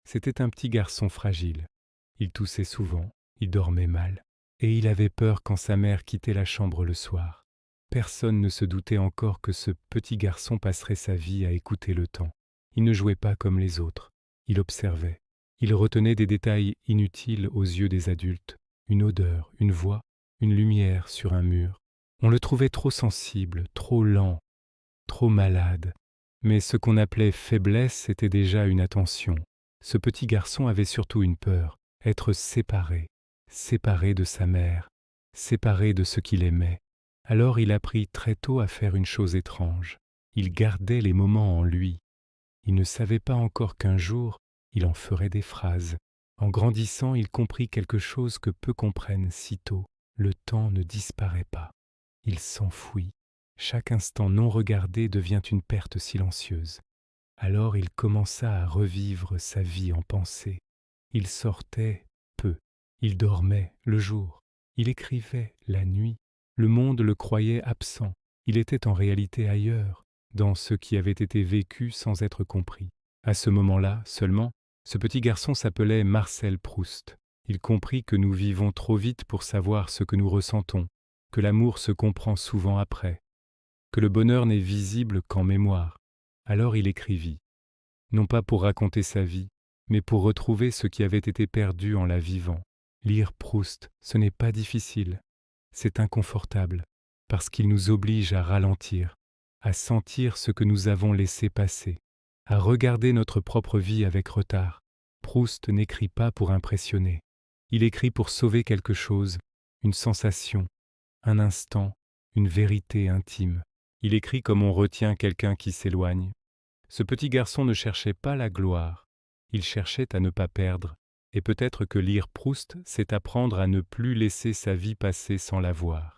C'était un petit garçon fragile. Il toussait souvent, il dormait mal, et il avait peur quand sa mère quittait la chambre le soir. Personne ne se doutait encore que ce petit garçon passerait sa vie à écouter le temps. Il ne jouait pas comme les autres, il observait. Il retenait des détails inutiles aux yeux des adultes, une odeur, une voix, une lumière sur un mur. On le trouvait trop sensible, trop lent, trop malade. Mais ce qu'on appelait faiblesse était déjà une attention. Ce petit garçon avait surtout une peur, être séparé, séparé de sa mère, séparé de ce qu'il aimait. Alors il apprit très tôt à faire une chose étrange. Il gardait les moments en lui. Il ne savait pas encore qu'un jour, il en ferait des phrases. En grandissant, il comprit quelque chose que peu comprennent si tôt. Le temps ne disparaît pas. Il s'enfuit. Chaque instant non regardé devient une perte silencieuse. Alors il commença à revivre sa vie en pensée. Il sortait peu. Il dormait le jour. Il écrivait la nuit. Le monde le croyait absent. Il était en réalité ailleurs, dans ce qui avait été vécu sans être compris. À ce moment-là seulement, ce petit garçon s'appelait Marcel Proust. Il comprit que nous vivons trop vite pour savoir ce que nous ressentons, que l'amour se comprend souvent après, que le bonheur n'est visible qu'en mémoire. Alors il écrivit, non pas pour raconter sa vie, mais pour retrouver ce qui avait été perdu en la vivant. Lire Proust, ce n'est pas difficile, c'est inconfortable, parce qu'il nous oblige à ralentir, à sentir ce que nous avons laissé passer, à regarder notre propre vie avec retard. Proust n'écrit pas pour impressionner, il écrit pour sauver quelque chose, une sensation, un instant, une vérité intime. Il écrit comme on retient quelqu'un qui s'éloigne. Ce petit garçon ne cherchait pas la gloire, il cherchait à ne pas perdre, et peut-être que lire Proust, c'est apprendre à ne plus laisser sa vie passer sans la voir.